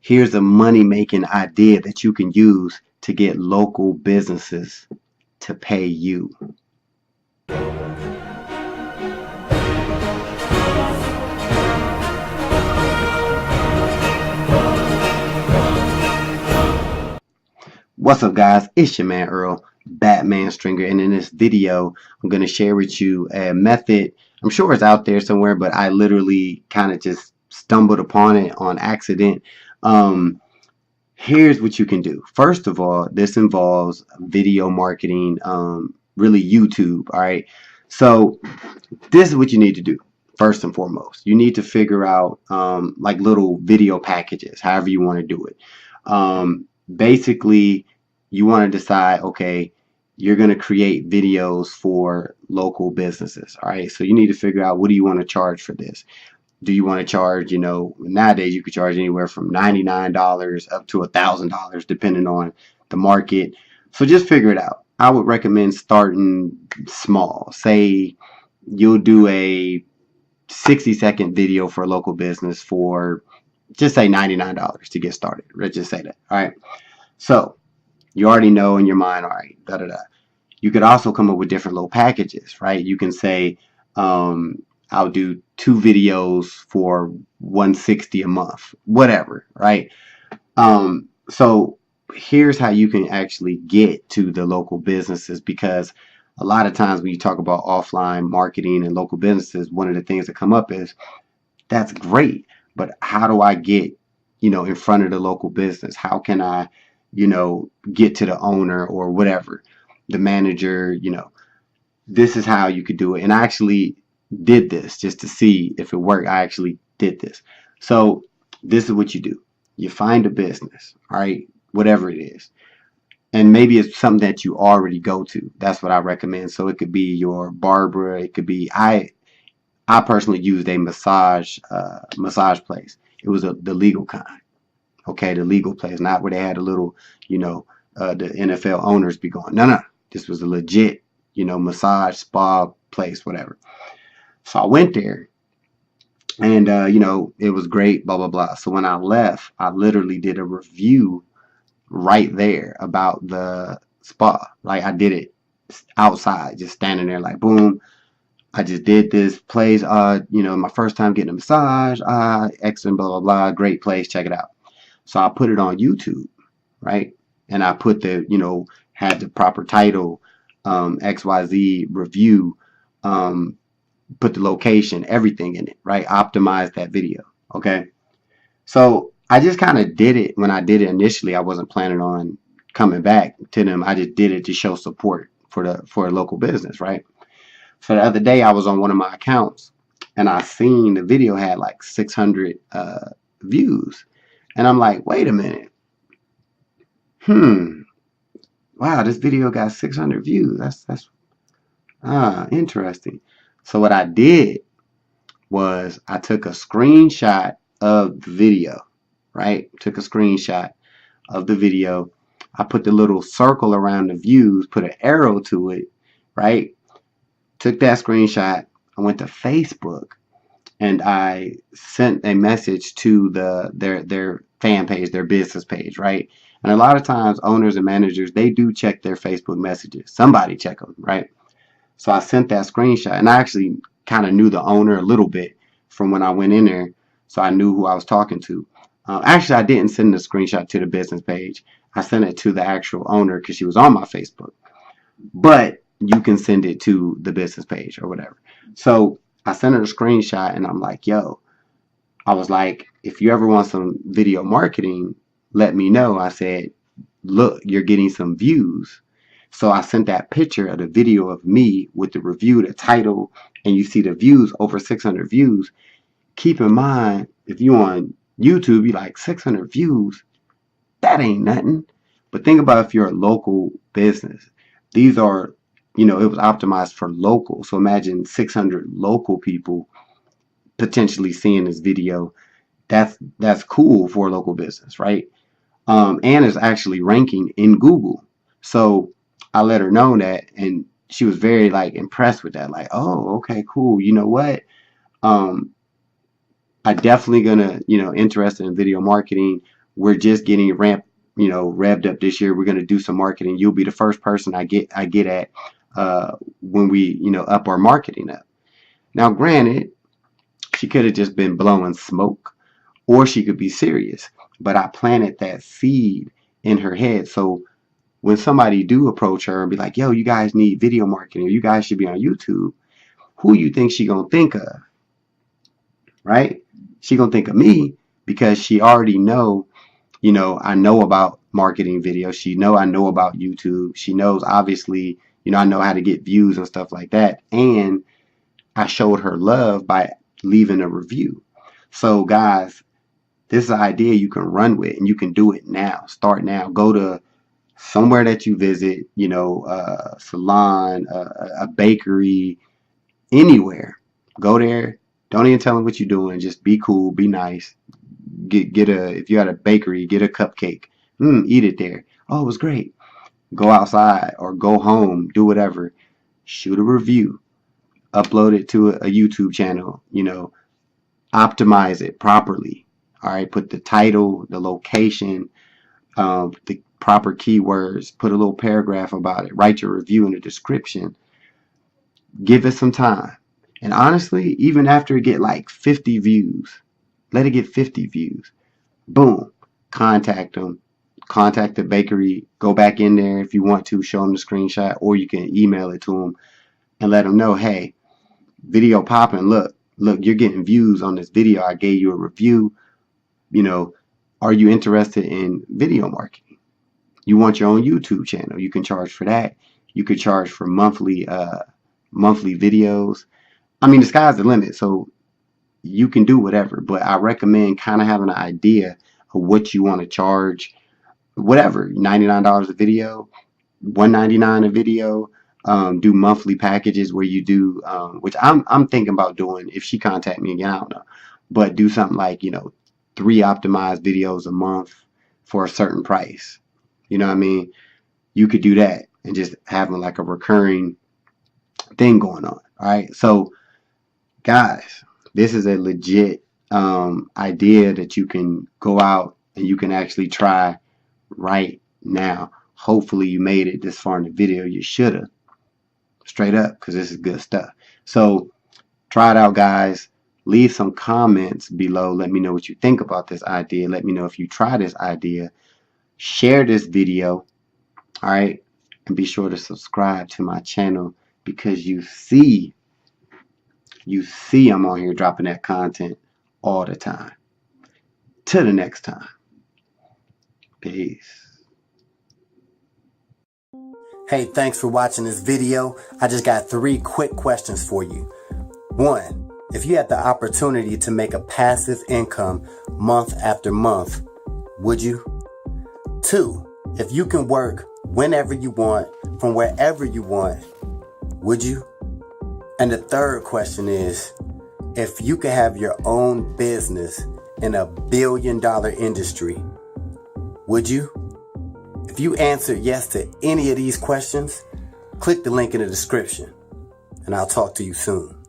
Here's a money-making idea that you can use to get local businesses to pay you. What's up, guys? It's your man Earl, Batman Stringer, and in this video I'm going to share with you a method. I'm sure it's out there somewhere, but I literally kind of just stumbled upon it on accident. Here's what you can do. First of all, this involves video marketing, really YouTube. All right, so this is what you need to do. First and foremost, you need to figure out like little video packages, however you want to do it. Basically, you want to decide, okay, you're going to create videos for local businesses. All right, so you need to figure out, what do you want to charge for this? Do you want to charge, nowadays you could charge anywhere from $99 up to $1,000 depending on the market. So just figure it out. I would recommend starting small. Say you'll do a 60-second video for a local business for, just say, $99 to get started. Let's just say that. All right, so you already know in your mind, all right, You could also come up with different little packages, right? You can say, I'll do 2 videos for $160 a month, whatever, right? So here's how you can actually get to the local businesses, because a lot of times when you talk about offline marketing and local businesses, one of the things that come up is, that's great, but how do I get, in front of the local business? How can I, get to the owner or whatever, the manager? This is how you could do it. And I actually did this just to see if it worked. I actually did this. So this is what you do. You find a business, all right, whatever it is. And maybe it's something that you already go to. That's what I recommend. So it could be your barber. It could be, I personally used a massage place. It was the legal kind. Okay, the legal place, not where they had a little, the NFL owners be going. No. This was a legit, massage spa place, whatever. So I went there, and it was great, blah blah blah. So when I left, I literally did a review right there about the spa. Like, I did it outside, just standing there, like, boom, I just did this place. My first time getting a massage. Excellent, blah blah blah. Great place. Check it out. So I put it on YouTube, right? And I put had the proper title, XYZ review, put the location, everything in it, right? Optimize that video, okay? So I just kind of did it. When I did it initially, I wasn't planning on coming back to them. I just did it to show support for a local business, right? So the other day I was on one of my accounts, and I seen the video had like 600 views. And I'm like, wait a minute. Wow, this video got 600 views. That's interesting. So what I did was I took a screenshot of the video, right? Took a screenshot of the video. I put the little circle around the views, put an arrow to it, right? Took that screenshot. I went to Facebook, and I sent a message to their fan page, their business page, right? And a lot of times owners and managers, they do check their Facebook messages. Somebody check them, right? So I sent that screenshot, and I actually kind of knew the owner a little bit from when I went in there, so I knew who I was talking to. Actually, I didn't send the screenshot to the business page. I sent it to the actual owner because she was on my Facebook. But you can send it to the business page or whatever. So I sent her a screenshot, and I'm like, yo, I was like, if you ever want some video marketing, let me know. I said, look, you're getting some views. So I sent that picture of the video of me with the review, the title, and you see the views, over 600 views. Keep in mind, if you on YouTube, you like 600 views, that ain't nothing. But think about if you're a local business. These are, it was optimized for local. So imagine 600 local people potentially seeing this video. That's cool for a local business, right? And it's actually ranking in Google. So I let her know that, and she was very impressed with that. Like, oh, okay, cool. You know what? I definitely gonna, interested in video marketing, we're just getting revved up this year. We're going to do some marketing. You'll be the first person I get at when we, up our marketing up. Now, granted, she could have just been blowing smoke, or she could be serious. But I planted that seed in her head. So when somebody do approach her and be like, yo, you guys need video marketing, or you guys should be on YouTube, who you think she gonna think of? Right? She gonna think of me, because she already know, I know about marketing videos. She know I know about YouTube. She knows, obviously, I know how to get views and stuff like that. And I showed her love by leaving a review. So guys, this is an idea you can run with, and you can do it now. Start now. Go to somewhere that you visit, a salon, a bakery, anywhere. Go there. Don't even tell them what you're doing. Just be cool, be nice. If you're at a bakery, get a cupcake. Eat it there. Oh, it was great. Go outside or go home, do whatever. Shoot a review. Upload it to a YouTube channel, optimize it properly. All right, put the title, the location, the proper keywords, put a little paragraph about it, write your review in the description. Give it some time. And honestly, even after it get like 50 views, let it get 50 views. Boom, contact them. Contact the bakery. Go back in there if you want to, show them the screenshot, or you can email it to them and let them know, hey, video popping, look, you're getting views on this video. I gave you a review. Are you interested in video marketing? You want your own YouTube channel? You can charge for that. You could charge for monthly videos. I mean, the sky's the limit, so you can do whatever, but I recommend kind of having an idea of what you want to charge. Whatever, $99 a video, $199 a video. Do monthly packages where you do, which I'm thinking about doing if she contact me again, I don't know, but do something like 3 optimized videos a month for a certain price. You know what I mean? You could do that and just having like a recurring thing going on. All right, so guys, this is a legit idea that you can go out and you can actually try right now. Hopefully you made it this far in the video. You should have. Straight up, because this is good stuff. So try it out, guys. Leave some comments below. Let me know what you think about this idea. Let me know if you try this idea. Share this video. All right, and be sure to subscribe to my channel, because you see I'm on here dropping that content all the time. Till the next time. Peace. Hey, thanks for watching this video. I just got 3 quick questions for you. 1, if you had the opportunity to make a passive income month after month, would you? 2, if you can work whenever you want, from wherever you want, would you? And the 3rd question is, if you could have your own business in a billion-dollar industry, would you? If you answered yes to any of these questions, click the link in the description, and I'll talk to you soon.